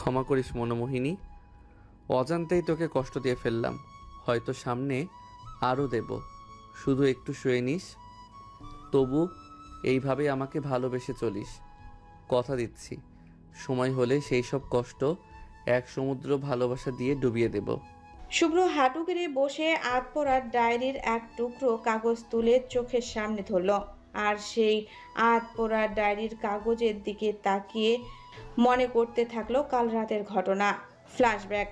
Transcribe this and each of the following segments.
ক্ষমা করিস মনোমোহিনী, অজান্তেই তোকে কষ্ট দিয়ে ফেললাম। হয়তো সামনে আরও দেব। শুধু একটু শুয়ে নিস। তবু এইভাবে আমাকে ভালোবেসে চলিস। কথা দিচ্ছি, সময় হলে সেই সব কষ্ট এক সমুদ্র ভালোবাসা দিয়ে ডুবিয়ে দেব। শুভ্র হাঁটু গেড়ে বসে আধ পড়া ডায়েরির এক টুকরো কাগজ তুলে চোখের সামনে ধরল। আর সেই আধ পড়া ডায়েরির কাগজের দিকে তাকিয়ে মনে করতে থাকলো কাল রাতের ঘটনা। ফ্ল্যাশব্যাক।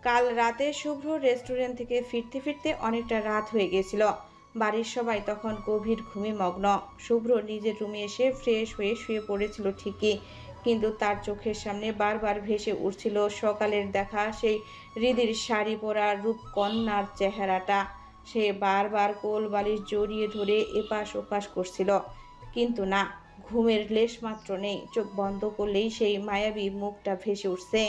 কাল রাতে শুভ্র রেস্টুরেন্ট থেকে ফিরতে ফিরতে অনেকটা রাত হয়ে গেছিল। বাড়ির সবাই তখন গভীর ঘুমে মগ্ন। শুভ্র নিজের রুমে এসে ফ্রেশ হয়ে শুয়ে পড়েছিল ঠিকই, কিন্তু তার চোখের সামনে বারবার ভেসে উঠছিল সকালের দেখা সেই হৃদির শাড়ি পরা রূপকন্যার চেহারাটা। সে বারবার কোল বালিশ জড়িয়ে ধরে এপাশ ওপাশ করছিল, কিন্তু না, ঘুমের লেশমাত্র নেই। চোখ বন্ধ করলেই সেই মায়াবী মুখটা ভেসে উঠছে।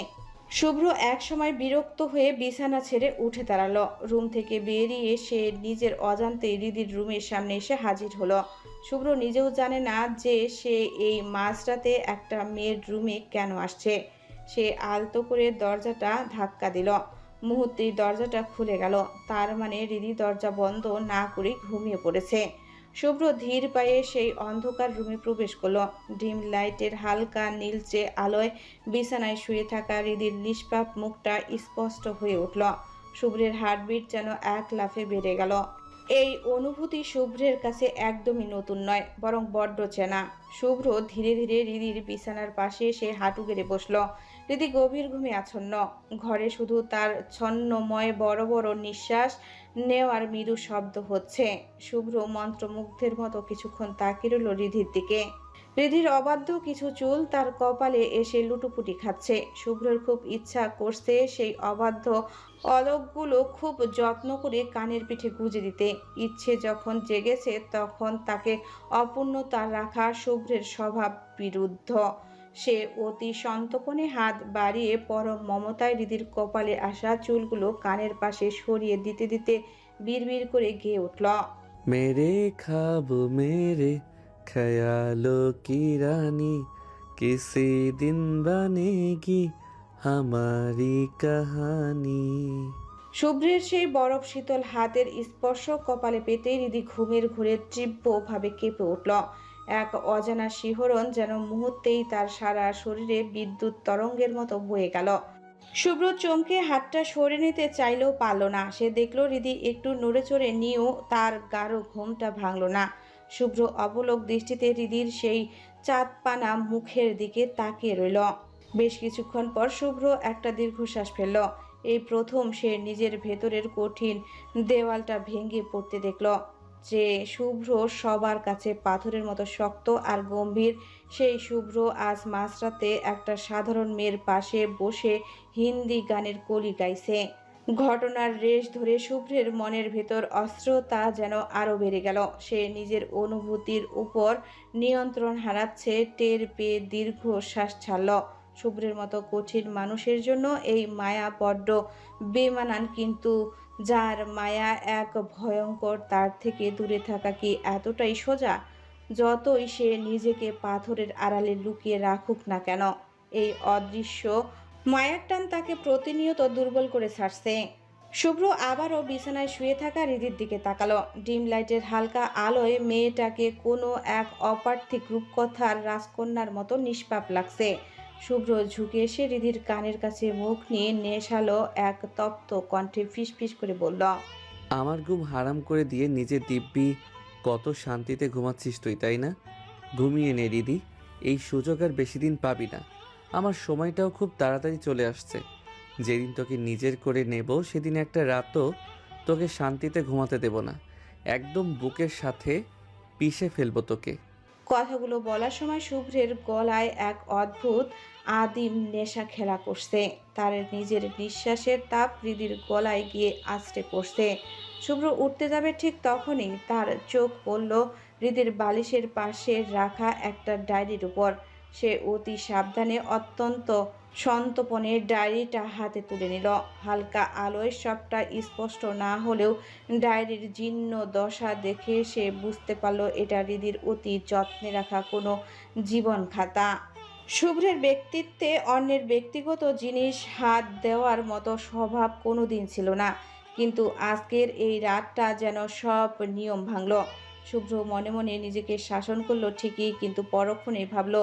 শুভ্র একসময় বিরক্ত হয়ে বিছানা ছেড়ে উঠে দাঁড়ালো। রুম থেকে বেরিয়ে সে নিজের অজান্তেই হৃদির রুমের সামনে এসে হাজির হলো। শুভ্র নিজেও জানে না যে সে এই মাঝরাতে একটা মেয়ের রুমে কেন আসছে। সে আলতো করে দরজাটা ধাক্কা দিল। মুহূর্তেই দরজাটা খুলে গেল। তার মানে হৃদি দরজা বন্ধ না করে ঘুমিয়ে পড়েছে। শুভ্র ধীর পায়ে সেই অন্ধকার রুমে প্রবেশ করলো। ডিম লাইটের হালকা নীলচে আলোয় বিছানায় শুয়ে থাকা হৃদির নিষ্পাপ মুখটা স্পষ্ট হয়ে উঠল। শুভ্রের হার্টবিট যেন এক লাফে বেড়ে গেল। এই অনুভূতি শুভ্রের কাছে একদমই নতুন নয়, বরং বড্ড চেনা। শুভ্র ধীরে ধীরে হৃদির বিছানার পাশে এসে হাঁটু গেড়ে বসল। হৃদি গভীর ঘুমে আচ্ছন্ন। ঘরে শুধু তার ছন্নময় বড় বড় নিঃশ্বাস নেওয়ার মৃদু শব্দ হচ্ছে। শুভ্র মন্ত্রমুগ্ধের মতো কিছুক্ষণ তাকিয়ে রইল হৃদির দিকে। হৃদির অবাধ্য কিছু চুল তার কপালে এসে লুটোপুটি খাচ্ছে। শুভ্রর খুব ইচ্ছা করছে সেই অবাধ্য অলকগুলো খুব যত্ন করে কানের পিঠে গুঁজে দিতে। ইচ্ছে যখন জেগেছে তখন তাকে অপূর্ণতা রাখা শুভ্রের স্বভাব বিরুদ্ধ। সে অতি সন্তর্পণে হাত বাড়িয়ে পরম মমতায় হৃদির কপালে আসা চুলগুলো কানের পাশে সরিয়ে দিতে দিতে বিড়বিড় করে গেয়ে উঠল। মেরে খাব মেরে ख्यालों की रानी किसी दिन बनेगी हमारी कहानी। শুভ্রের সেই বরফ শীতল হাতের স্পর্শ কপালে পেতে হৃদি ঘুমের ঘোরে তীব্রভাবে কেঁপে উঠল। এক অজানা শিহরণ যেন মুহূর্তেই তার সারা শরীরে বিদ্যুৎ তরঙ্গের মতো বয়ে গেল। শুভ্র চমকে হাতটা সরে নিতে চাইলেও পারল না। সে দেখল হৃদি একটু নড়ে চড়ে নিয়েও তার গাঢ় ঘুমটা ভাঙল না। শুভ্র অবলোক দৃষ্টিতে হৃদির সেই চাঁদপানা মুখের দিকে তাকিয়ে রইল। বেশ কিছুক্ষণ পর শুভ্র একটা দীর্ঘশ্বাস ফেলল। এই প্রথম সে নিজের ভেতরের কঠিন দেওয়ালটা ভেঙে পড়তে দেখল। যে শুভ্র সবার কাছে পাথরের মতো শক্ত আর গম্ভীর, সেই শুভ্র আজ মাঝরাতে একটা সাধারণ মেয়ের পাশে বসে হিন্দি গানের কলি গাইছে। ঘটনার রেশ ধরে শুভ্রের মনের ভেতর অস্থিরতা যেন আরো বেড়ে গেল। সে নিজের অনুভূতির উপর নিয়ন্ত্রণ হারাচ্ছে টের পেয়ে দীর্ঘ শ্বাস ছাড়ল। শুভ্রের মতো কঠিন মানুষের জন্য এই মায়া বড্ড বেমানান, কিন্তু যার মায়া এক ভয়ঙ্কর তার থেকে দূরে থাকা কি এতটাই সোজা? যতই সে নিজেকে পাথরের আড়ালে লুকিয়ে রাখুক না কেন, এই অদৃশ্য মায়ার টান তাকে প্রতিনিয়ত দুর্বল করে ছাড়ছে। শুভ্র আবারও বিছানায় শুয়ে থাকা হৃদির দিকে তাকালো। ডিম লাইটের হালকা আলোয় মেয়েটাকে কোনো এক অপার্থিক রূপকথার রাজকন্যার মতো নিষ্পাপ লাগছে। শুভ্র ঝুঁকে এসে হৃদির কানের কাছে মুখ নিয়ে নেশালো এক তপ্ত কণ্ঠে ফিসফিস করে বলল, আমার ঘুম হারাম করে দিয়ে নিজে দিব্যি কত শান্তিতে ঘুমাচ্ছিস তুই, তাই না? ঘুমিয়ে নে দিদি, এই সুযোগ আর বেশি দিন পাবি না। আমার সময়টাও খুব তাড়াতাড়ি চলে আসছে। যেদিন তোকে নিজের করে নেব সেদিন একটা রাতও তোকে শান্তিতে ঘুমাতে দেব না। একদম বুকের সাথে পিষে ফেলবো তোকে। কথাগুলো বলার সময় শুভ্রের গলায় এক অদ্ভুত আদিম নেশা খেলা করছে। তার নিজের নিঃশ্বাসের তাপ হৃদির গলায় গিয়ে আছড়ে পড়ছে। শুভ্র উঠতে যাবে ঠিক তখনই তার চোখ পড়ল হৃদির বালিশের পাশে রাখা একটা ডায়েরির উপর। সে অতি সাবধানে অত্যন্ত সন্তর্পণে ডায়েরিটা হাতে তুলে নিল। হালকা আলোয় সবটা স্পষ্ট না হলেও ডায়েরির জীর্ণ দশা দেখে সে বুঝতে পারল এটা হৃদির অতি যত্নে রাখা কোনো জীবন খাতা। শুভ্রের ব্যক্তিত্বে অন্যের ব্যক্তিগত জিনিস হাত দেওয়ার মতো স্বভাব কোনোদিন ছিল না, কিন্তু আজকের এই রাতটা যেন সব নিয়ম ভাঙল। শুভ্র মনে মনে নিজেকে শাসন করলো ঠিকই, কিন্তু পরক্ষণে ভাবলো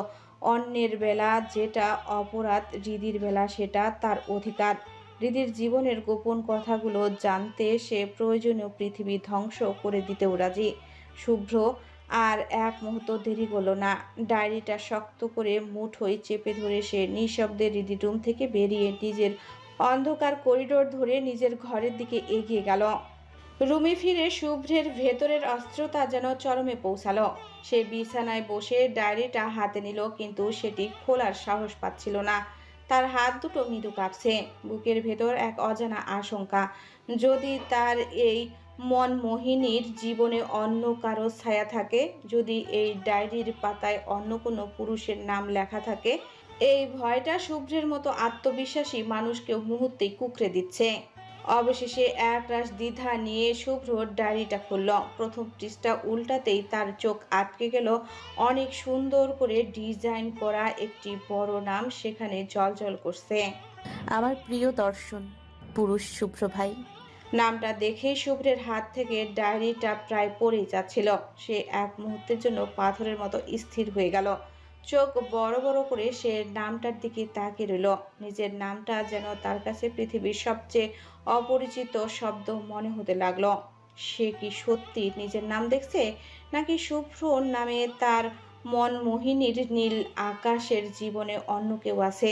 অন্যের বেলা যেটা অপরাধ, হৃদির বেলা সেটা তার অধিকার। হৃদির জীবনের গোপন কথাগুলো জানতে সে প্রয়োজনীয় পৃথিবী ধ্বংস করে দিতেও রাজি। শুভ্র আর এক মুহূর্ত দেরি করলো না। ডায়েরিটা শক্ত করে মুঠোয় চেপে ধরে সে নিঃশব্দে রিদির রুম থেকে বেরিয়ে নিজের অন্ধকার করিডোর ধরে নিজের ঘরের দিকে এগিয়ে গেল। রুমে ফিরে শুভ্রের ভেতরের অস্ত্রতা যেন চরমে পৌঁছালো। সে বিছানায় বসে ডায়েরিটা হাতে নিল, কিন্তু সেটি খোলার সাহস পাচ্ছিল না। তার হাত দুটো মৃদু কাঁপছে, বুকের ভেতর এক অজানা আশঙ্কা। যদি তার এই মনমোহিনীর জীবনে অন্য কারো ছায়া থাকে, যদি এই ডায়েরির পাতায় অন্য কোনো পুরুষের নাম লেখা থাকে, এই ভয়টা শুভ্রের মতো আত্মবিশ্বাসী মানুষকে মুহূর্তেই কুঁকড়ে দিচ্ছে। অবশেষে একরাশ দ্বিধা নিয়ে শুভ্র ডায়েরিটা খুলল। প্রথম পৃষ্ঠা উল্টাতেই তার চোখ আটকে গেল। অনেক সুন্দর করে ডিজাইন করা একটি বড় নাম সেখানে জ্বলজ্বল করছে। আমার প্রিয় দর্শন, পুরুষ শুভ্র ভাই। নামটা দেখেই শুভ্রের হাত থেকে ডায়েরিটা প্রায় পড়েই যাচ্ছিল। সে এক মুহূর্তের জন্য পাথরের মতো স্থির হয়ে গেল। চোখ বড় বড় করে সে নামটার দিকে তাকিয়ে রইল। নিজের নামটা যেন তার কাছে পৃথিবীর সবচেয়ে অপরিচিত শব্দ মনে হতে লাগলো। সে কি সত্যি নিজের নাম দেখছে, নাকি শুভ্র নামে তার মনমোহিনীর নীল আকাশের জীবনে অন্য কেউ আছে?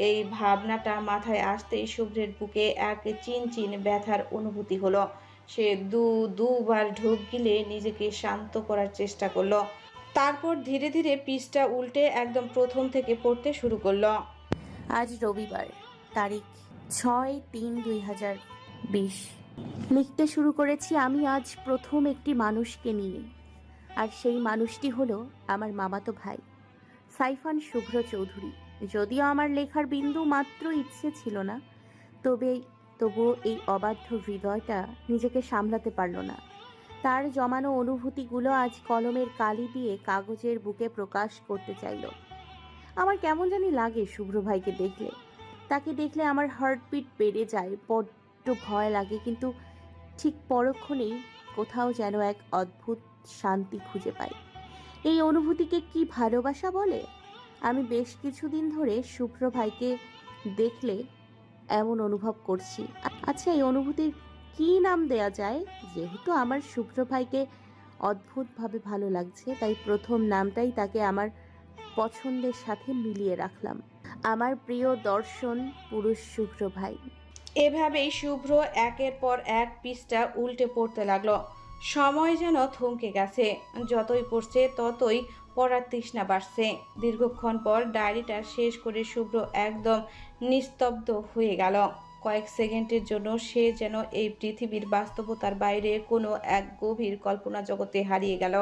এই ভাবনাটা মাথায় আসতেই শুভ্রের বুকে এক চিনচিন ব্যথার অনুভূতি হলো। সে দুবার ঢোক গিলে নিজেকে শান্ত করার চেষ্টা করলো। তারপর ধীরে ধীরে পৃষ্ঠা উল্টে একদম প্রথম থেকে পড়তে শুরু করলো। আজ রবিবার, তারিখ 6-3-2020। লিখতে শুরু করেছি আমি আজ প্রথম একটি মানুষকে নিয়ে। আর সেই মানুষটি হলো আমার মামাতো ভাই সাইফান শুভ্র চৌধুরী। যদিও আমার লেখার বিন্দু মাত্র ইচ্ছে ছিল না, তবুও এই অবাধ্য হৃদয়টা নিজেকে সামলাতে পারল না। তার জমানো অনুভূতিগুলো আজ কলমের কালি দিয়ে কাগজের বুকে প্রকাশ করতে চাইল। আমার কেমন জানি লাগে শুভ্র ভাইকে দেখলে। তাকে দেখলে আমার হার্টবিট বেড়ে যায়, বড্ড ভয় লাগে, কিন্তু ঠিক পরক্ষণেই কোথাও যেন এক অদ্ভুত শান্তি খুঁজে পাই। এই অনুভূতিকে কি ভালোবাসা বলে? আমি বেশ কিছুদিন ধরে শুভ্র ভাইকে দেখলে এমন অনুভব করছি। আচ্ছা, এই অনুভূতির কি নাম দেয়া যায়? যেহেতু আমার শুভ্র ভাইকে অদ্ভুতভাবে ভালো লাগছে, তাই প্রথম নামটাই তাকে আমার পছন্দের সাথে মিলিয়ে রাখলাম। আমার প্রিয় দর্শন, পুরুষ শুভ্র ভাই। এভাবেই শুভ্র একের পর এক পৃষ্ঠা উল্টে পড়তে লাগলো। সময় যেন থমকে গেছে। যতই পড়ছে ততই পড়ার তৃষ্ণা বাড়ছে। দীর্ঘক্ষণ পর ডায়েরিটা শেষ করে শুভ্র একদম নিস্তব্ধ হয়ে গেল। কয়েক সেকেন্ডের জন্য সে যেন এই পৃথিবীর বাস্তবতার বাইরে কোনো এক গভীর কল্পনা জগতে হারিয়ে গেল,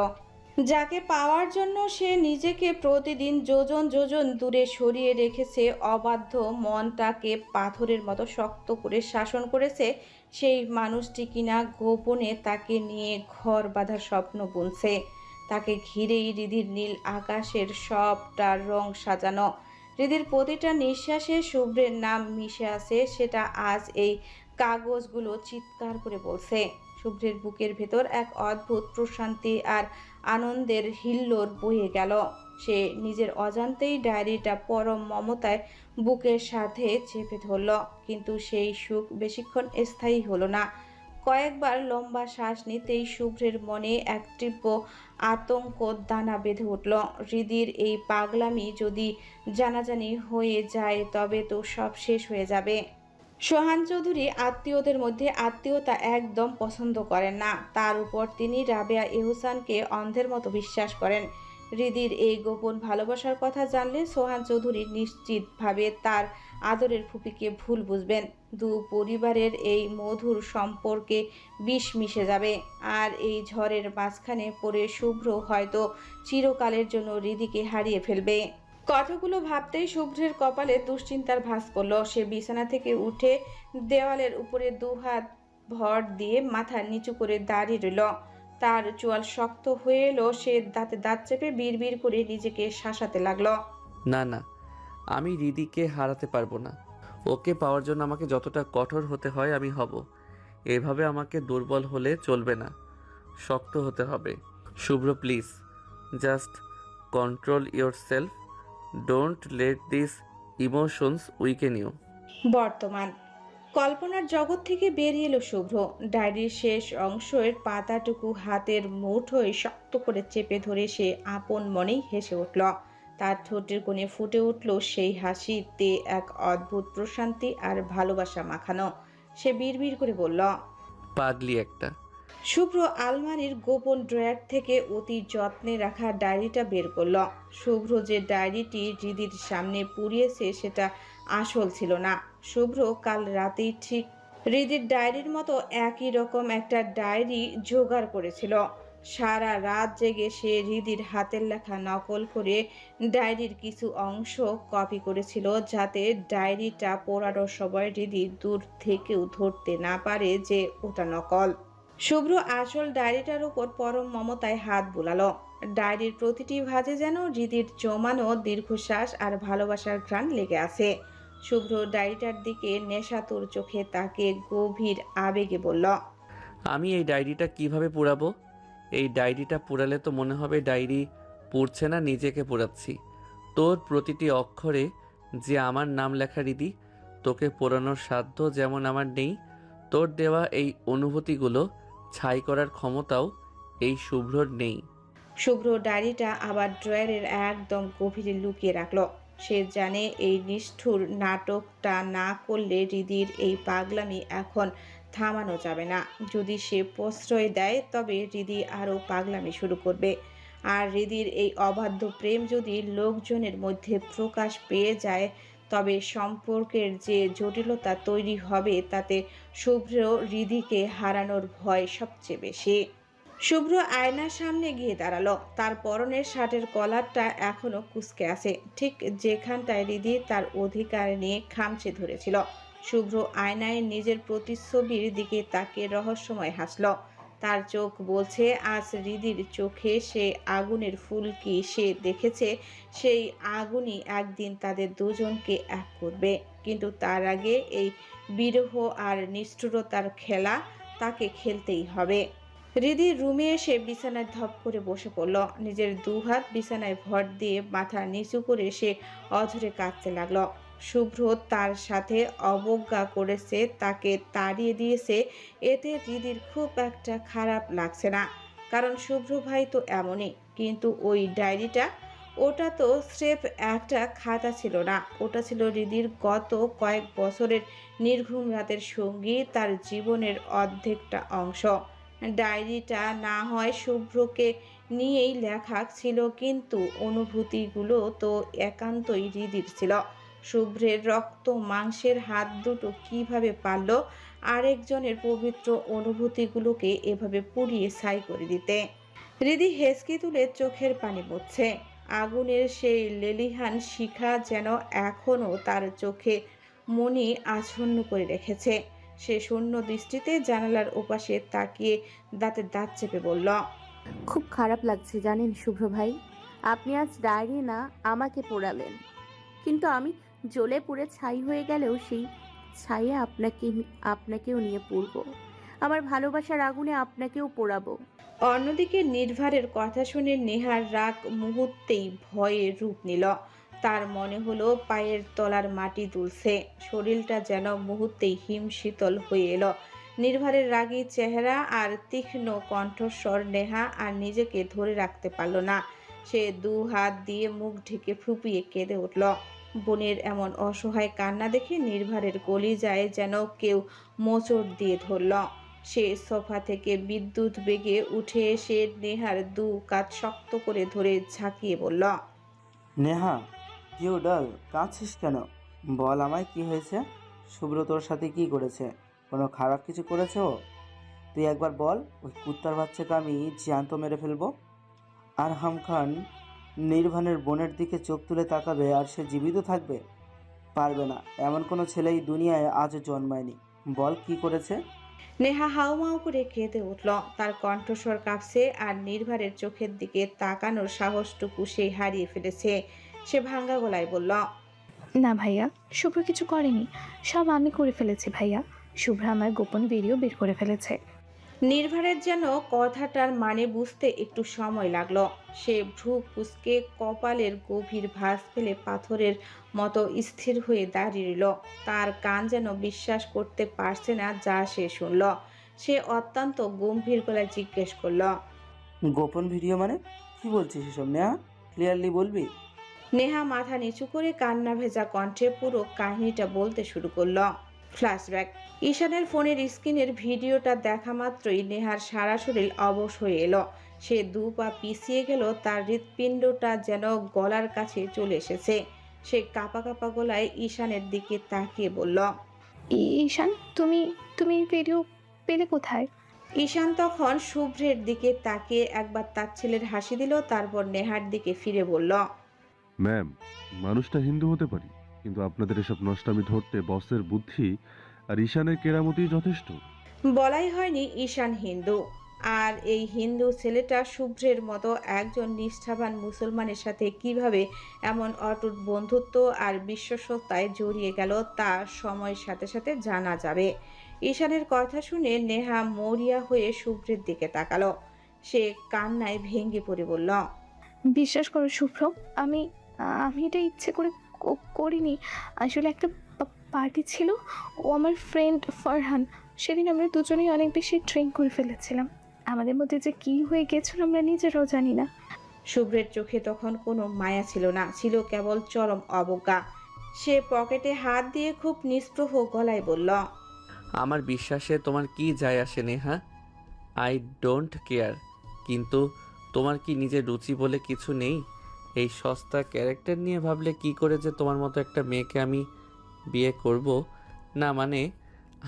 যাকে পাওয়ার জন্য সে নিজেকে প্রতিদিন যোজন যোজন দূরে সরিয়ে রেখেছে। অবাধ্য মনটাকে পাথরের মতো শক্ত করে শাসন করেছে। সেই মানুষটি কিনা গোপনে তাকে নিয়ে ঘর বাঁধার স্বপ্ন বুনছে। তাকে ঘিরেই হৃদির নীল আকাশের সবটা রং সাজানো। হৃদির প্রতিটা নিঃশ্বাসে শুভ্রের নাম মিশে আছে, সেটা আজ এই কাগজগুলো চিৎকার করে বলছে। শুভ্রের বুকের ভেতর এক অদ্ভুত প্রশান্তি আর আনন্দের হিল্লোর বয়ে গেল। সে নিজের অজান্তেই ডায়েরিটা পরম মমতায় বুকের সাথে চেপে ধরল, কিন্তু সেই সুখ বেশিক্ষণ স্থায়ী হলো না। কয়েকবার লম্বা শ্বাস নিতেই শুভ্রের মনে এক তীব্র আতঙ্ক দানা বেঁধে উঠল। হৃদির এই পাগলামি যদি জানাজানি হয়ে যায় তবে তো সব শেষ হয়ে যাবে। সোহান চৌধুরী আত্মীয়দের মধ্যে আত্মীয়তা একদম পছন্দ করেন না। তার উপর তিনি রাবেয়া এহসানকে অন্ধের মতো বিশ্বাস করেন। হৃদির এই গোপন ভালোবাসার কথা জানলে সোহান চৌধুরী নিশ্চিতভাবে তার আদরের ফুপিকে ভুল বুঝবেন। দু পরিবারের এই মধুর সম্পর্কে বিষ মিশে যাবে। আর এই ঝড়ের মাঝখানে পড়ে শুভ্র হয়তো চিরকালের জন্য হৃদিকে হারিয়ে ফেলবে। কথাগুলো ভাবতেই শুভ্রের কপালে দুশ্চিন্তার ভাঁজ পড়ল। সে বিছানা থেকে উঠে দেওয়ালের উপরে দুহাত ভর দিয়ে মাথা নিচু করে দাঁড়িয়ে রইল। তার চোয়াল শক্ত হয়ে এলো। সে দাঁতে দাঁত চেপে বিড়বিড় করে নিজেকে শাসাতে লাগলো। না না, আমি রিদিকে হারাতে পারবো না। ওকে পাওয়ার জন্য আমাকে যতটা কঠোর হতে হয় আমি হব। এভাবে আমাকে দুর্বল হলে চলবে না, শক্ত হতে হবে। Shubhra please, just control yourself, don't let this emotions weaken you. বর্তমান কল্পনার জগৎ থেকে বেরিয়ে এলো শুভ্র। ডায়েরির শেষ অংশের পাতাটুকু হাতের মুঠোয় শক্ত করে চেপে ধরে সে আপন মনেই হেসে উঠল। তার ঠোঁটের কোণে ফুটে উঠল সেই হাসিতে এক অদ্ভুত প্রশান্তি আর ভালোবাসা মাখানো। সে বিড়বিড় করে বলল, পাগলি একটা। শুভ্র আলমারির গোপন ড্রয়ার থেকে অতি যত্নে রাখা ডায়েরিটা বের করল। শুভ্র যে ডায়েরিটি হৃদির সামনে পুড়িয়েছে সেটা আসল ছিল না। শুভ্র কাল রাতেই ঠিক হৃদির ডায়েরির মতো একই রকম একটা ডায়েরি জোগাড় করেছিল। সারা রাত জেগে সে হৃদির হাতের লেখা নকল করে ডায়েরির কিছু অংশ কপি করেছিল, যাতে ডায়েরিটা পড়ানোর সময় হৃদি দূর থেকেও ধরতে না পারে যে ওটা নকল। শুভ্র আসল ডায়েরিটার উপর পরম মমতায় হাত বুলালো। ডায়েরির প্রতিটি ভাঁজে যেন হৃদির জমানো দীর্ঘশ্বাস আর ভালোবাসার ঘ্রাণ লেগে আছে। শুভ্র ডায়েরিটার দিকে নেশাতুর চোখে তাকে গভীর আবেগে বলল, আমি এই ডায়েরিটা কিভাবে পুরাবো? এই ডায়েরিটা পুরালে তো মনে হবে ডায়েরি পুড়ছে না, নিজেকে পুরাচ্ছি। তোর প্রতিটি অক্ষরে যে আমার নাম লেখা রিদি, তোকে পোড়ানোর সাধ্য যেমন আমার নেই, তোর দেওয়া এই অনুভূতিগুলো ছাই করার ক্ষমতাও এই শুভ্রর নেই। শুভ্র ডায়েরিটা আবার ড্রয়ারের একদম গভীরে লুকিয়ে রাখলো। সে জানে এই নিষ্ঠুর নাটকটা না করলে হৃদির এই পাগলামি এখন থামানো যাবে না। যদি সে প্রশ্রয় দেয় তবে হৃদি আরও পাগলামি শুরু করবে। আর হৃদির এই অবাধ্য প্রেম যদি লোকজনের মধ্যে প্রকাশ পেয়ে যায় তবে সম্পর্কের যে জটিলতা তৈরি হবে তাতে শুভ্র হৃদিকে হারানোর ভয় সবচেয়ে বেশি। শুভ্র আয়নার সামনে গিয়ে দাঁড়ালো। তার পরনের শার্টের কলারটা এখনো কুঁচকে আছে, ঠিক যেখানটায় হৃদি তার অধিকার নিয়ে খামচে ধরেছিল। শুভ্র আয়নায় নিজের প্রতিচ্ছবির দিকে তাকিয়ে রহস্যময় হাসল। তার চোখ বলছে আজ হৃদির চোখে সে আগুনের ফুলকি সে দেখেছে, সেই আগুনই একদিন তাদের দুজনকে এক করবে। কিন্তু তার আগে এই বিরহ আর নিষ্ঠুরতার খেলা তাকে খেলতেই হবে। হৃদি রুমে এসে বিছানায় ধপ করে বসে পড়ল। নিজের দুহাত বিছানায় ভর দিয়ে মাথা নিচু করে সে অঝরে কাঁদতে লাগলো। শুভ্র তার সাথে অবজ্ঞা করেছে, তাকে তাড়িয়ে দিয়েছে, এতে হৃদির খুব একটা খারাপ লাগছে না, কারণ শুভ্র ভাই তো এমনই। কিন্তু ওই ডায়েরিটা, ওটা তো স্রেফ একটা খাতা ছিল না, ওটা ছিল হৃদির গত কয়েক বছরের নির্ঘুম রাতের সঙ্গী, তার জীবনের অর্ধেকটা অংশ। ডায়েরিটা না হয় শুভ্রকে নিয়েই লেখা ছিল, কিন্তু অনুভূতিগুলো তো একান্তই হৃদির ছিল। শুভ্রের রক্ত মাংসের হাত দুটো কিভাবে পারল আরেকজনের পবিত্র অনুভূতিগুলোকে এভাবে পুড়িয়ে ছাই করে দিতে? হৃদি হেসকি তুলে চোখের পানি মুছছে। আগুনের সেই লেলিহান শিখা যেন এখনো তার চোখে মনি আচ্ছন্ন করে রেখেছে। সে শূন্য দৃষ্টিতে জানালার ওপাশে তাকিয়ে দাঁতে দাঁত চেপে বলল, খুব খারাপ লাগছে জানেন শুভ্র ভাই, আপনি আজ ডায়েরি না আমাকে পোড়ালেন, কিন্তু আমি জ্বলে পুড়ে ছাই হয়ে গেলেও সেই ছাইয়ে আপনাকেও নিয়ে পুড়ব। আমার ভালোবাসার আগুনে আপনাকেও পোড়াবো। অন্যদিকে নির্ভারের কথা শুনে নেহার রাগ মুহূর্তেই ভয়ে রূপ নিল। তার মনে হলো পায়ের তলার মাটি দুলছে, শরীরটা যেন মুহূর্তেই হিমশীতল হয়ে এলো। নির্ভারের রাগী চেহারা আর তীক্ষ্ণ কণ্ঠস্বর নেহা আর নিজেকে ধরে রাখতে পারল না। সে দু হাত দিয়ে মুখ ঢেকে ফুপিয়ে কেঁদে উঠল। বোনের এমন অসহায় কান্না দেখে নির্ভারের কলিজায় যেন কেউ মোচড় দিয়ে ধরল। সে সোফা থেকে বিদ্যুৎ বেগে উঠে এসে নেহার দু কাঁধ শক্ত করে ধরে ঝাঁকিয়ে বলল, নেহা, কিউ ডাল, কাঁদছিস কেন? বল আমায় কি হয়েছে? শুভ্র তোর সাথে কি করেছে? কোনো খারাপ কিছু করেছে ও? তুই একবার বল, ওই কুত্তার বাচ্চাকে আমি জ্যান্ত মেরে ফেলবো। আর হাম খান নির্বাণের বোনের দিকে চোখ তুলে তাকাবে আর সে জীবিত থাকবে? পারবে না, এমন কোনো ছেলেই দুনিয়ায় আজও জন্মায়নি। বল কি করেছে? নেহা হাউমাউ করে কেঁদে উঠল। তার কণ্ঠস্বর কাঁপছে আর নির্ভারের চোখের দিকে তাকানোর সাহসটুকু সে হারিয়ে ফেলেছে। সে ভাঙ্গা গলায় বলল, না ভাইয়া, শুভ্র কিছু করেনি, সব আমি করে ফেলেছি ভাইয়া। শুভ্র আমার গোপন ভিডিও বের করে ফেলেছে। নির্ভারের যেন কথাটার মানে বুঝতে একটু সময় লাগলো। সে ভ্রু কুঁচকে কপালের গভীর ভাঁজ ফেলে পাথরের মতো স্থির হয়ে দাঁড়িয়ে রইল। তার কান যেন বিশ্বাস করতে পারছে না যা সে শুনল। সে অত্যন্ত গম্ভীর গলায় জিজ্ঞেস করল, গোপন ভিডিও মানে? কি বলছিস এসব নেহা? ক্লিয়ারলি বলবি? নেহা মাথা নিচু করে কান্না ভেজা কণ্ঠে পুরো কাহিনীটা বলতে শুরু করলো। ফ্ল্যাশব্যাক। ঈশানের ফোনের স্ক্রিনের ভিডিওটা দেখা মাত্রই নেহার সারা শরীর অবশ হয়ে এলো। সে দু পা পিছিয়ে গেল, তার হৃৎপিণ্ডটা যেন গলার কাছে চলে এসেছে। সে কাঁপা কাঁপা গলায় ঈশানের দিকে তাকিয়ে বলল, ঈশান, তুমি তুমি ভিডিও পেলে কোথায়? ঈশান তখন শুভ্রের দিকে তাকিয়ে একবার তার ছেলের হাসি দিল, তারপর নেহার দিকে ফিরে বলল, ম্যাম, মানুষটা হিন্দু হতে পারি, কিন্তু আপনাদের এসব নষ্টামি ধরতে বসের বুদ্ধি আর ঈশানের কেরামতি যথেষ্ট। বলাই হয়নি ঈশান হিন্দু। আর এই হিন্দু ছেলেটা শুভ্রের মতো একজন নিষ্ঠাবান মুসলমানের সাথে কিভাবে এমন অটুট বন্ধুত্ব আর বিশ্বস্ততায় জড়িয়ে গেল তা সময়ের সাথে সাথে জানা যাবে। ঈশানের কথা শুনে নেহা মরিয়া হয়ে শুভ্রের দিকে তাকালো। সে কান্নায় ভেঙে পড়ে বলল, বিশ্বাস করো শুভ্র, আমি আমি এটা ইচ্ছে করে করিনি। আসলে একটা পার্টি ছিল, ও আমার ফ্রেন্ড ফারহান। সেদিন আমরা দুজনেই অনেক বেশি ড্রিঙ্ক করে ফেলেছিলাম। আমাদের মধ্যে যে কী হয়ে গেছিল আমরা নিজেরাও জানি না। শুভ্রের চোখে তখন কোনো মায়া ছিল না, ছিল কেবল চরম অবজ্ঞা। সে পকেটে হাত দিয়ে খুব নিস্পৃহ গলায় বলল, আমার বিশ্বাসে তোমার কি যায় আসে নেহা? I don't care. কিন্তু তোমার কি নিজের রুচি বলে কিছু নেই? এই সস্তা ক্যারেক্টার নিয়ে ভাবলে কি করে যে তোমার মতো একটা মেয়েকে আমি বিয়ে করব? না মানে,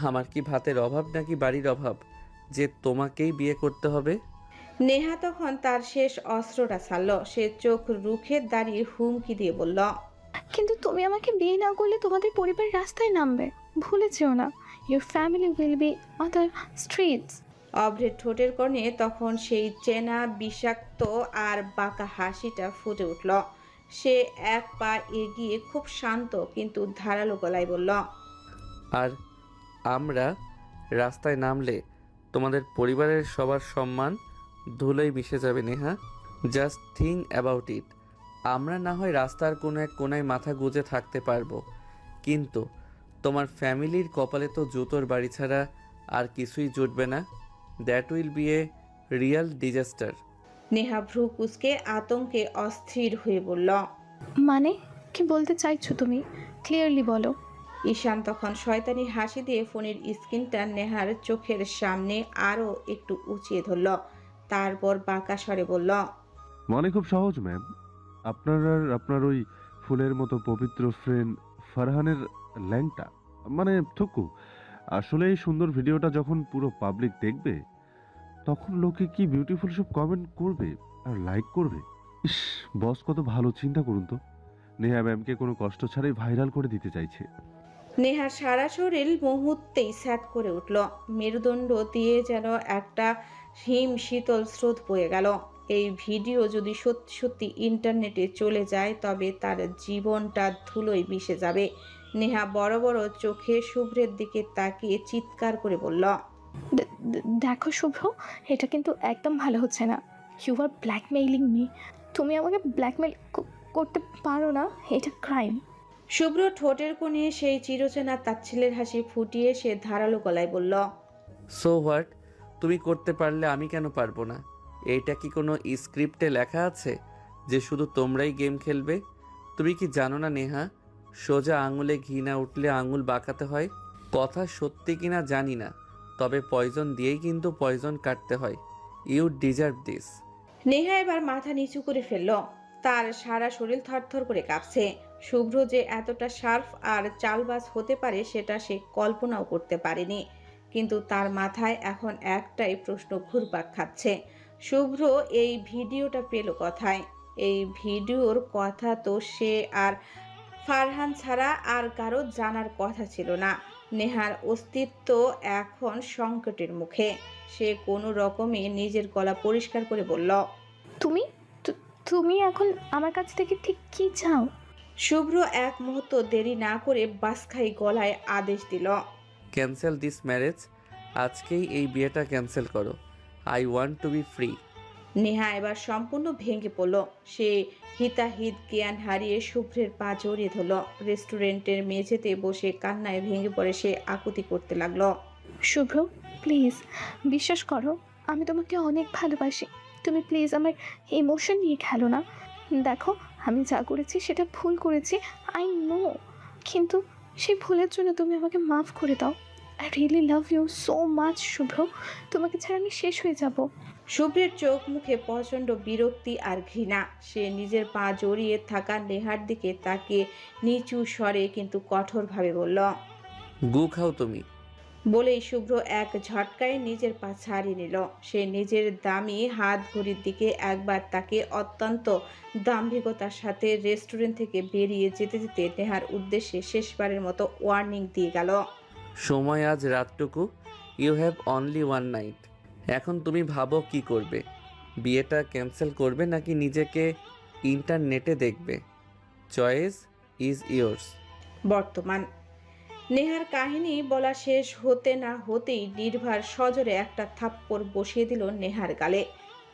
আমার কি ভাতের অভাব নাকি বাড়ির অভাব যে তোমাকেই বিয়ে করতে হবে? নেহা তখন তার শেষ অস্ত্রটা ছাড়ল। সে চোখ রুখে দাঁড়িয়ে হুমকি দিয়ে বলল, কিন্তু তুমি আমাকে বিয়ে না করলে তোমাদের পরিবার রাস্তায় নামবে, ভুলে যেও না। Your family will be on the streets. অভ্রের ঠোঁটের কোণে তখন সেই চেনা বিষাক্ত আর বাঁকা হাসিটা ফুটে উঠল। সে এক পা এগিয়ে খুব শান্ত কিন্তু ধারালো গলায় বলল, আর আমরা রাস্তায় নামলে তোমাদের পরিবারের সবার সম্মান ধুলোয় মিশে যাবে Neha. Just think about it. আমরা না হয় রাস্তার কোনো এক কোনায় মাথা গুজে থাকতে পারবো, কিন্তু তোমার ফ্যামিলির কপালে তো জুতোর বাড়ি ছাড়া আর কিছুই জুটবে না। That will B A real disaster. Neha ভ্রু কুঁচকে আতঙ্কে অস্থির হয়ে বলল, মানে কি বলতে চাইছো তুমি? ক্লিয়ারলি বলো। ঈশান তখন শয়তানি হাসি দিয়ে ফোনের স্ক্রিনটা নেহার চোখের সামনে আরও একটু উঁচিয়ে ধরল। তারপর বাঁকা স্বরে বলল, মানে খুব সহজ ম্যাম। আপনার আর আপনার ওই ফুলের মতো পবিত্র ফ্রেন্ড ফারহানের ল্যাংটা, মানে থুকু। আসলে এই সুন্দর ভিডিওটা যখন পুরো পাবলিক দেখবে, তখন লোকে কি বিউটিফুল সব কমেন্ট করবে আর লাইক করবে। ইস, বস কত ভালো, চিন্তা করুন তো। নেহা ম্যামকে কোনো কষ্ট ছাড়াই ভাইরাল করে দিতে চাইছে। নেহার সারা শরীর মুহূর্তেই স্যাঁত করে উঠল। মেরুদণ্ড দিয়ে যেন একটা হিম শীতল স্রোত বয়ে গেল। এই ভিডিও যদি সত্যি সত্যি ইন্টারনেটে চলে যায় তবে তার জীবনটা ধুলোয় মিশে যাবে। নেহা বড় বড় চোখে শুভ্রের দিকে তাকিয়ে চিৎকার করে বলল, দেখো শুভ্র, এটা কিন্তু একদম ভালো হচ্ছে না। You are blackmailing me. তুমি আমাকে ব্ল্যাকমেইল করতে পারো না, এটা ক্রাইম। শুভ্র ঠোঁটের কোণে সেই চিরচেনা তাচ্ছিলের হাসি ফুটিয়ে সে ধারালো গলায় বলল, সো হোয়াট? তুমি করতে পারলে আমি কেন পারবো না? এইটা কি কোনো স্ক্রিপ্টে লেখা আছে যে শুধু তোমরাই গেম খেলবে? তুমি কি জানো না নেহা, সোজা আঙুলে ঘি না উঠলে আঙুল বাঁকাতে হয়? কথা সত্যি কিনা জানি না, তবে পয়জন দিয়েই কিন্তু পয়জন কাটতে হয়। You deserve this. নেহা এবার মাথা নিচু করে ফেলল। তার সারা শরীর থরথর করে কাঁপছে। শুভ্র যে এতটা শার্প আর চালবাজ হতে পারে সেটা সে কল্পনাও করতে পারেনি। কিন্তু তার মাথায় এখন একটাই প্রশ্ন ঘুরপাক খাচ্ছে, শুভ্র এই ভিডিওটা পেল কোথায়? এই ভিডিওর কথা তো সে আর ফারহান ছাড়া আর কারো জানার কথা ছিল না। নেহার অস্তিত্ব এখন সংকটের মুখে। সে কোনো রকমে নিজের গলা পরিষ্কার করে বলল, তুমি তুমি এখন আমার কাছ থেকে ঠিক কি চাও? শুভ্র এক মুহূর্ত দেরি না করে বাসখাই গলায় আদেশ দিল। Cancel this marriage. আজকেই এই বিয়েটা ক্যান্সেল করো। I want to be free. Neha এবার সম্পূর্ণ ভেঙে পড়ল। সে হিতাহিত জ্ঞান হারিয়ে শুভ্রের পা জড়িয়ে ধরল। রেস্টুরেন্টের মেঝেতে বসে কান্নায় ভেঙে পড়ে সে আকুতি করতে লাগলো। শুভ্র, প্লিজ বিশ্বাস করো, আমি তোমাকে অনেক ভালোবাসি। তুমি প্লিজ আমার ইমোশন নিয়ে খেলো না। দেখো, আমি যা করেছি সেটা ভুল করেছি, আই নো, কিন্তু সেই ভুলের জন্য তুমি আমাকে মাফ করে দাও। I really love you so much Shubhra, তোমাকে ছাড়া আমি শেষ হয়ে যাব। শুভ্রের চোখ মুখে প্রচণ্ড বিরক্তি আর ঘৃণা। সে নিজের পা জড়িয়ে থাকা নেহার দিকে তাকিয়ে নিচু স্বরে কিন্তু কঠোরভাবে বলল। গু খাও তুমি। বলেই শুভ্র এক ঝটকায় নিজের পা ছাড়িয়ে নিল। সে নিজের দামি হাত ঘড়ির দিকে একবার তাকে অত্যন্ত দাম্ভিকতার সাথে রেস্টুরেন্ট থেকে বেরিয়ে যেতে যেতে নেহার উদ্দেশ্যে শেষবারের মতো ওয়ার্নিং দিয়ে গেল। সময় আজ রাতটুকু। You have only one night. এখন তুমি ভাবো কি করবে। বিয়েটা ক্যান্সেল করবে নাকি নিজেকে ইন্টারনেটে দেখবে? Choice is yours. বর্তমান। নেহার কাহিনী বলা শেষ হতে না হতেই নির্ভার সজোরে একটা থাপ্পড় বসিয়ে দিল নেহার গালে।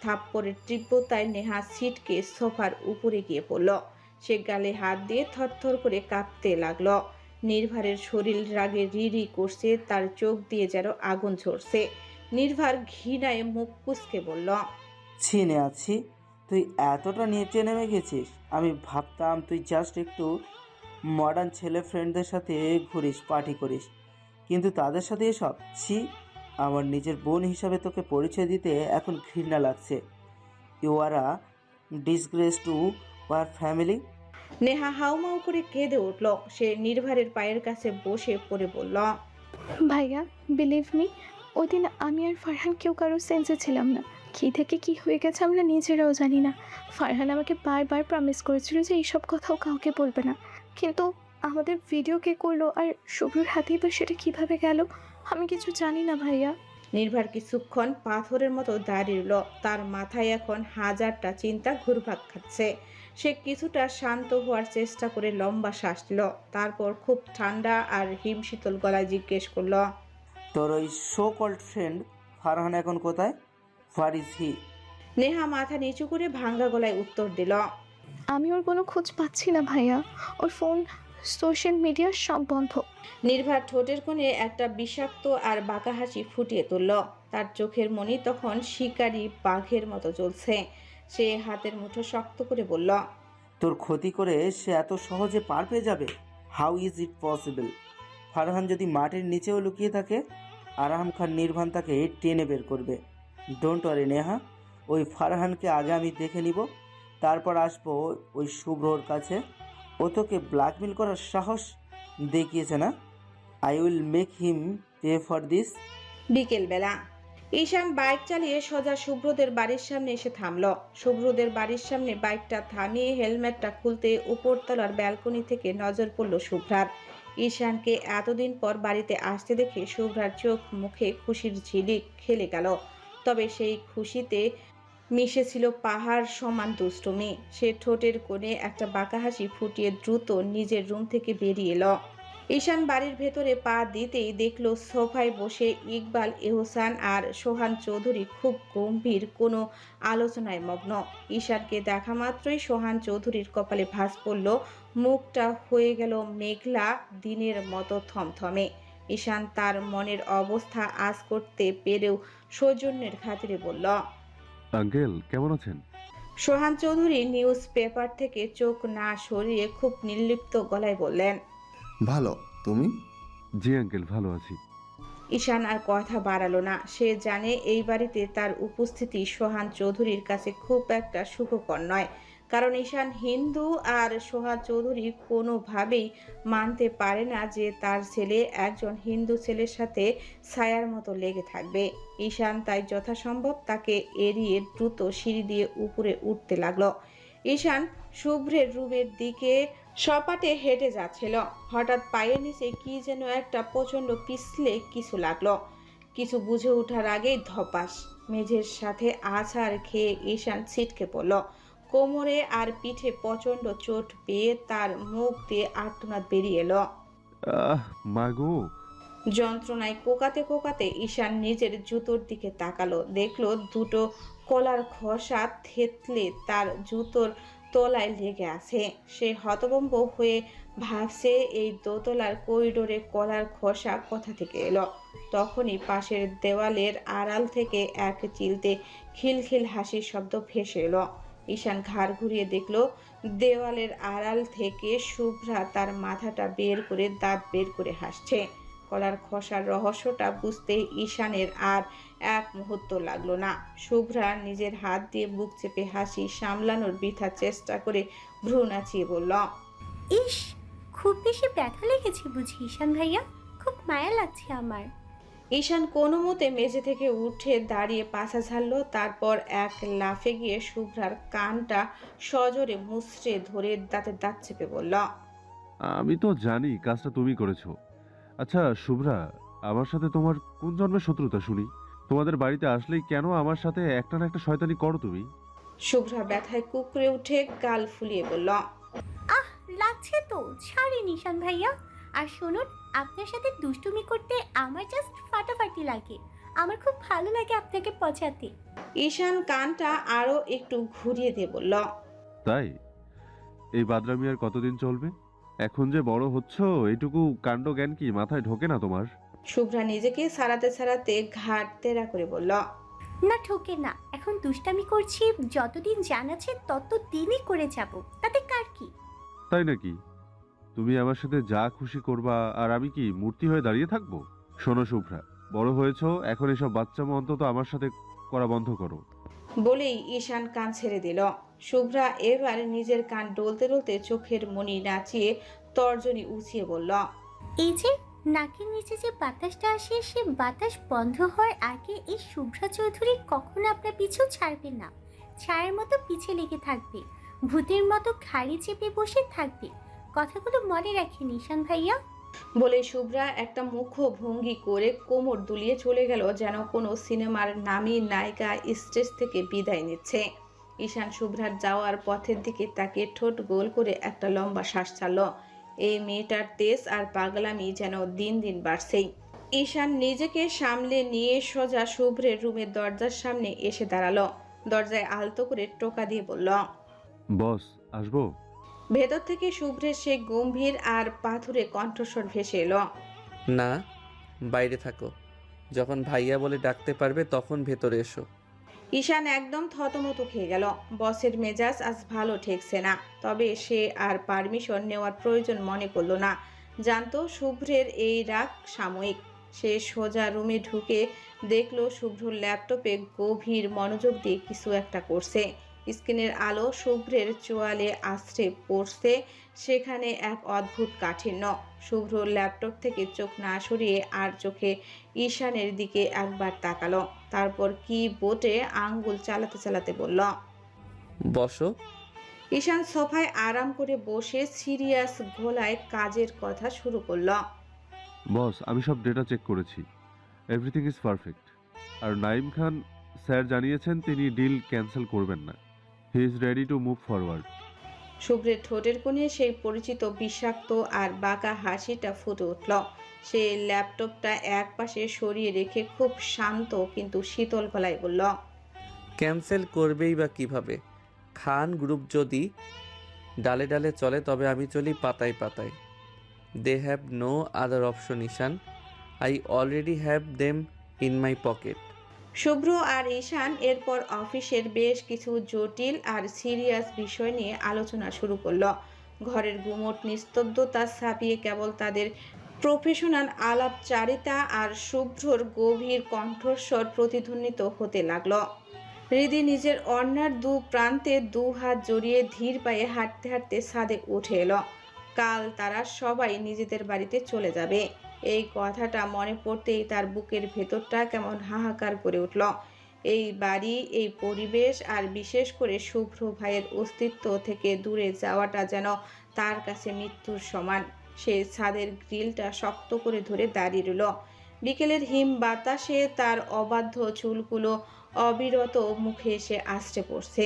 থাপ্পড়ের তীব্রতায় নেহা সিটকে সোফার উপরে গিয়ে পড়ল। সে গালে হাত দিয়ে থরথর করে কাঁপতে লাগলো। নির্ভারের শরীর রাগে রিরি করছে, তার চোখ দিয়ে যেন আগুন ঝরছে। নির্ভার ঘৃণায় মুখ কুঁচকে বলল। ছিনে আছি, তুই এতটা নিচে নেমে গেছিস। আমি ভাবতাম তুই জাস্ট একটু মডার্ন ছেলে ফ্রেন্ডদের সাথে ঘুরিস, পার্টি করিস, কিন্তু তাদের সাথে এসব। ছি, আমার নিজের বোন হিসাবে তোকে পরিচয় দিতে এখন ঘৃণা লাগছে। You are a disgrace to your family. Neha হাউমাউ করে কেঁদে উঠল। সে নির্ভারের পায়ের কাছে বসে পড়ে বলল। ভাইয়া, বিলিভ মি, ওই দিন আমি আর ফারহান কেউ কারো সেন্সে ছিলাম না। কী থেকে কি হয়ে গেছে আমরা নিজেরাও জানি না। ফারহান আমাকে বারবার প্রমিস করেছিল যে এইসব কথাও কাউকে বলবে না, কিন্তু আমাদের ভিডিও কে করলো আর শুভ্রর হাতেই বা সেটা কীভাবে গেল আমি কিছু জানি না ভাইয়া। নির্ভার কিছুক্ষণ পাথরের মতো দাঁড়িয়ে রইল। তার মাথায় এখন হাজারটা চিন্তা ঘুরপাক খাচ্ছে। সে কিছুটা শান্ত হওয়ার চেষ্টা করে লম্বা শ্বাস নিল। তারপর খুব ঠান্ডা আর হিমশীতল গলায় জিজ্ঞেস করল। তোর ওই শো কল্ড ফ্রেন্ড ফারহান এখন কোথায়? Where is he? নেহা মাথা নিচু করে ভাঙ্গা গলায় উত্তর দিল। আমি ওর কোনো খোঁজ পাচ্ছি না ভাইয়া, ওর ফোন, সোশ্যাল মিডিয়া সব বন্ধ। নির্ভার ঠোঁটের কোণে একটা বিষাক্ত আর বাঁকা হাসি ফুটিয়ে তুলল। তার চোখের মনি তখন শিকারী বাঘের মতো জ্বলছে। সে হাতের মুঠো শক্ত করে বলল। তোর ক্ষতি করে সে এত সহজে পার পেয়ে যাবে? How is it possible? Farhan যদি মাটির নিচেও লুকিয়ে থাকে, আরাম খান নির্বাণ তাকে টেনে বের করবে। ডোন্ট ওয়ারি নেহা, ওই ফারহানকে আগে আমি দেখে নিব, তারপর আসবো ওই শুভ্রর কাছে। ও তোকে ব্ল্যাকমেল করার সাহস দেখিয়েছে না? I will make him pay for this. বিকেলবেলা ঈশান বাইক চালিয়ে সোজা শুভ্রদের বাড়ির সামনে এসে থামল। শুভ্রদের বাড়ির সামনে বাইকটা থামিয়ে হেলমেটটা খুলতে উপরতলার ব্যালকনি থেকে নজর পড়ল শুভ্রার। ঈশানকে এতদিন পর বাড়িতে আসতে দেখে শুভ্রার চোখ মুখে খুশির ঝিলিক খেলে গেল। তবে সেই খুশিতে মিশেছিল পাহাড় সমান দুষ্টুমি। সে ঠোঁটের কোণে একটা বাঁকা হাসি ফুটিয়ে দ্রুত নিজের রুম থেকে বেরিয়ে এলো। ঈশান বাড়ির ভেতরে পা দিতেই দেখল সোফায় বসে ইকবাল এহসান আর সোহান চৌধুরী খুব গম্ভীর কোনো আলোচনায় মগ্ন। ঈশানকে দেখা মাত্রই সোহান চৌধুরীর কপালে ভাঁজ পড়ল। মুখটা হয়ে গেল মেঘলা দিনের মতো থমথমে। ঈশান তার মনের অবস্থা আজ করতে পেরেও সৌজন্যের খাতিরে বলল। আঙ্কেল কেমন আছেন? সোহান চৌধুরী নিউজ পেপার থেকে চোখ না সরিয়ে খুব নির্লিপ্ত গলায় বললেন। ভালো, তুমি? জি আঙ্কেল, ভালো আছি। ঈশান আর কথা বাড়ালো না। সে জানে এই বাড়িতে তার উপস্থিতি সোহান চৌধুরীর কাছে খুব একটা সুখকর নয়, কারণ ঈশান হিন্দু আর সোহান চৌধুরী কোনোভাবেই মানতে পারে না যে তার ছেলে একজন হিন্দু ছেলের সাথে ছায়ার মতো লেগে থাকবে। ঈশান তাই যথাসম্ভব তাকে এড়িয়ে দ্রুত সিঁড়ি দিয়ে উপরে উঠতে লাগলো। ঈশান শুভ্রের রুমের দিকে সপাটে হেঁটে যাচ্ছিল। হঠাৎ পায়ের নিচে কি যেন একটা প্রচণ্ড পিছলে কিছু লাগলো। কিছু বুঝে ওঠার আগেই ধপাস মেঝের সাথে আছাড় খেয়ে ঈশান ছিটকে পড়ল। কোমরে আর পিঠে প্রচণ্ড চোট পেয়ে তার মুখ দিয়ে আর্তনাদ বেরিয়ে এলো। মাগো। যন্ত্রণায় কোকাতে কোকাতে ঈশান নিজের জুতোর দিকে তাকালো, দেখলো দুটো কলার খসা থেতলে তার জুতোর তলায় লেগে আছে। সে হতভম্ব হয়ে ভাবছে এই দোতলার করিডোরে কলার খসা কোথা থেকে এলো। তখনই পাশের দেওয়ালের আড়াল থেকে এক চিলতে খিলখিল হাসির শব্দ ভেসে এলো। ঈশান ঘাড় ঘুরিয়ে দেখলো দেওয়ালের আড়াল থেকে শুভ্রা তার মাথাটা বের করে দাঁত বের করে হাসছে। কলার খসার রহস্যটা বুঝতে ঈশানের আর এক মুহূর্ত লাগলো না। শুভ্রা নিজের হাত দিয়ে বুক চেপে হাসি সামলানোর বৃথা চেষ্টা করে ভ্রু নাচিয়ে বলল, ইস, খুব বেশি ব্যথা লেগেছে বুঝি ঈশান ভাইয়া? খুব মায়া লাগছে আমার। ঈশান কোনো মতে মেঝে থেকে উঠে দাঁড়িয়ে পাছা ঝাড়ল, তারপর এক লাফে গিয়ে শুভ্রার কানটা সজোরে মুচড়ে ধরে দাঁতে দাঁত চেপে বলল, আমি তো জানি কাজটা তুমি করেছো। আচ্ছা শুভ্রা, আমার সাথে তোমার কোন জন্মের শত্রুতা শুনি? তোমাদের বাড়িতে আসলেই কেন আমার সাথে একটা না একটা শয়তানি করো তুমি? শুভ্রা ব্যথায় কুকড়ে উঠে গাল ফুলিয়ে বলল, আহ, লাগছে তো, ছাড়েন ঈশান ভাইয়া। আর শুনুন, আপনার সাথে দুষ্টুমি করতে আমার জাস্ট ফাটাফাটি লাগে। আমার খুব ভালো লাগে আপনাকে পচাতে। ঈশান কানটা আরো একটু ঘুরিয়ে দিয়ে বলল, তাই? এই বাদরামি আর কতদিন চলবে? এখন যে বড় হচ্ছ, এইটুকু কাণ্ড জ্ঞান কি মাথায় ঢোকে না তোমার? শুভ্রা নিজেকে সারাতে সারাতে ঘাট তেরা করে বলল, না ঠোকে না, এখন দুষ্টামি করছি, যতদিন জানাচ্ছে ততদিনই করে যাব, তাতে কার কি? তাই নাকি? তুমি আমার সাথে যা খুশি করবা আর আমি কি মূর্তি হয়ে দাঁড়িয়ে থাকবো? শোনো শুভ্রা, বড় হয়েছো, এখন এসব বাচ্চামো অন্তত আমার সাথে করা বন্ধ করো। বলেই ঈশান কান ছেড়ে দিল। শুভ্রা এবার নিজের কান ডলতে ডলতে চোখের মনি নাচিয়ে তর্জনী উঁচিয়ে বলল, এই যে নাকের নিচে যে বাতাসটা আসে, সে বাতাস বন্ধ হওয়ার আগে এই শুভ্রা চৌধুরী কখনো আপনার পিছু ছাড়বে না। ছায়ের মতো পিছে লেগে থাকবে, ভূতের মতো ঘাড়ি চেপে বসে থাকবে। কথাগুলো মনে রাখেন ঈশান ভাইয়া। বলে শুভ্রা একটা মুখ ভঙ্গি করে কোমর দুলিয়ে চলে গেল, যেন কোনো সিনেমার নামী নায়িকা স্টেজ থেকে বিদায় নিচ্ছে। ঈশান শুভ্রার যাওয়ার পথের দিকে তাকে ঠোঁট গোল করে একটা লম্বা শ্বাস ছাড়ল। এই মেয়েটার তেজ আর পাগলামি যেন দিন দিন বাড়ছেই। ঈশান নিজেকে সামলে নিয়ে সোজা শুভ্রের রুমের দরজার সামনে এসে দাঁড়ালো। দরজায় আলতো করে টোকা দিয়ে বলল, বস, আসবো? ভেতর থেকে শুভ্রের সে গম্ভীর আর পাথুরে কণ্ঠস্বর ভেসে এলো, না, বাইরে থাকো। যখন ভাইয়া বলে ডাকতে পারবে তখন ভেতরে এসো। ঈশান একদম থতমত খেয়ে গেল। বসের মেজাজ আজ ভালো ঠেকছে না, তবে সে আর পারমিশন নেওয়ার প্রয়োজন মনে করলো না। জানতো শুভ্রের এই রাগ সাময়িক। সে সোজা রুমে ঢুকে দেখলো শুভ্র ল্যাপটপে গভীর মনোযোগ দিয়ে কিছু একটা করছে। স্ক্রিনের আলো শুভ্রের চোয়ালে আছড়ে পড়ছে, সেখানে এক অদ্ভুত কাঠিন্য। শুভ্র ল্যাপটপ থেকে চোখ না সরিয়ে আর চোখে ঈশানের দিকে একবার তাকালো, তারপর কি বোর্ডে আঙ্গুল চালাতে চালাতে বলল, বসো। ঈশান সোফায় আরাম করে বসে সিরিয়াস গলায় কাজের কথা শুরু করলো। বস, আমি সব ডেটা চেক করেছি, এভরিথিং ইজ পারফেক্ট। আর নাইম খান স্যার জানিয়েছেন তিনি ডিল ক্যান্সেল করবেন না। He is ready to move forward. শুভ্রের ঠোঁটের কোণে সেই পরিচিত বিষাক্ত আর বাঁকা হাসিটা ফুটে উঠল। সে ল্যাপটপটা এক পাশে সরিয়ে রেখে খুব শান্ত কিন্তু শীতল গলায় বলল, ক্যান্সেল করবেই বা কিভাবে? খান গ্রুপ যদি ডালে ডালে চলে তবে আমি চলি পাতায় পাতায়। They have no other option Ishan. I already have them in my pocket. Shubhra আর ঈশান এরপর অফিসের বেশ কিছু জটিল আর সিরিয়াস বিষয় নিয়ে আলোচনা শুরু করলো। ঘরের গুমোট নিস্তব্ধতা ছাপিয়ে কেবল তাদের প্রফেশনাল আলাপচারিতা আর শুভ্রর গভীর কণ্ঠস্বর প্রতিধ্বনিত হতে লাগলো। হৃদি নিজের অন্যার দু প্রান্তে দু হাত জড়িয়ে ধীর পায়ে হাঁটতে হাঁটতে ছাদে উঠে এলো। কাল তারা সবাই নিজেদের বাড়িতে চলে যাবে। এই কথাটা মনে পড়তেই তার বুকের ভেতরটা কেমন হাহাকার করে উঠল। এই বাড়ি, এই পরিবেশ আর বিশেষ করে শুভ্র ভাইয়ের অস্তিত্ব থেকে দূরে যাওয়াটা যেন তার কাছে মৃত্যুর সমান। সে ছাদের গ্রিলটা শক্ত করে ধরে দাঁড়িয়ে রইল। বিকেলের হিম বাতাসে তার অবাধ্য চুলগুলো অবিরত মুখে এসে আছড়ে পড়ছে।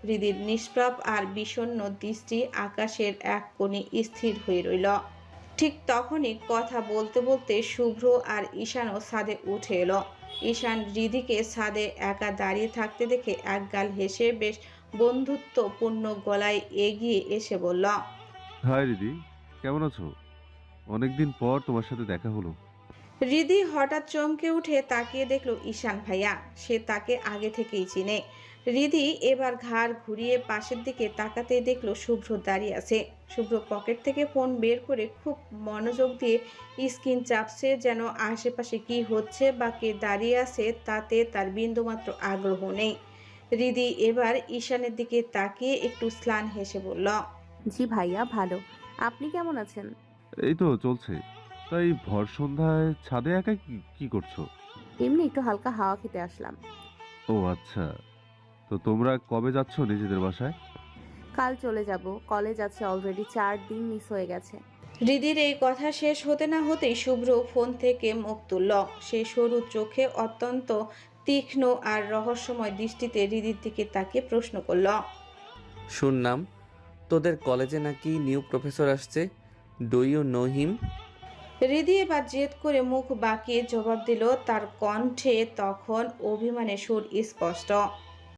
হৃদির নিষ্প্রাপ আর বিষণ্ণ দৃষ্টি আকাশের এক কোণে স্থির হয়ে রইল। ঠিক তখনই কথা বলতে বলতে শুভ্র আর ঈশানও ছাদে উঠে এলো। ঈশান হৃদিকে ছাদে একা দাঁড়িয়ে থাকতে দেখে একগাল হেসে বেশ বন্ধুত্বপূর্ণ গলায় এগিয়ে এসে বলল, হাই দিদি, কেমন আছো? অনেকদিন পর তোমার সাথে দেখা হলো। হৃদি হঠাৎ চমকে উঠে তাকিয়ে দেখলো ঈশান ভাইয়া। সে তাকে আগে থেকেই চিনে। হৃদি এবার ঘাড় ঘুরিয়ে পাশের দিকে তাকাতেই দেখলো শুভ্র দাঁড়িয়ে আছে। শুভ্র পকেট থেকে ফোন বের করে খুব মনোযোগ দিয়ে স্ক্রিন চাপছে, যেন আশেপাশে কি হচ্ছে বা কে দাঁড়িয়ে আছে তাতে তার বিন্দুমাত্র আগ্রহ নেই। হৃদি এবার ঈশানের দিকে তাকিয়ে একটু স্লান হেসে বলল, জি ভাইয়া, ভালো। আপনি কেমন আছেন? এই তো চলছে। তাই ভর সন্ধ্যায় ছাদে একা কি করছো? এমনি একটু হালকা হাওয়া খেতে আসলাম। ও আচ্ছা, তো তোমরা কবে যাচ্ছ নিজেদের বাসায়? কাল চলে যাব। কলেজ আছে অলরেডি, 4 দিন মিস হয়ে গেছে। হৃদির এই কথা শেষ হতে না হতেই শুভ্র ফোন থেকে মুখ তুলল। সে সরু চোখে অত্যন্ত তীক্ষ্ণ আর রহস্যময় দৃষ্টিতে হৃদির দিকে তাকিয়ে প্রশ্ন করল, শুনলাম তোদের কলেজে নাকি নিউ প্রফেসর আসছে, ডু ইউ নো হিম? হৃদি এবার জেদ করে মুখ বাঁকিয়ে জবাব দিল, তার কণ্ঠে তখন অভিমানের সুর স্পষ্ট।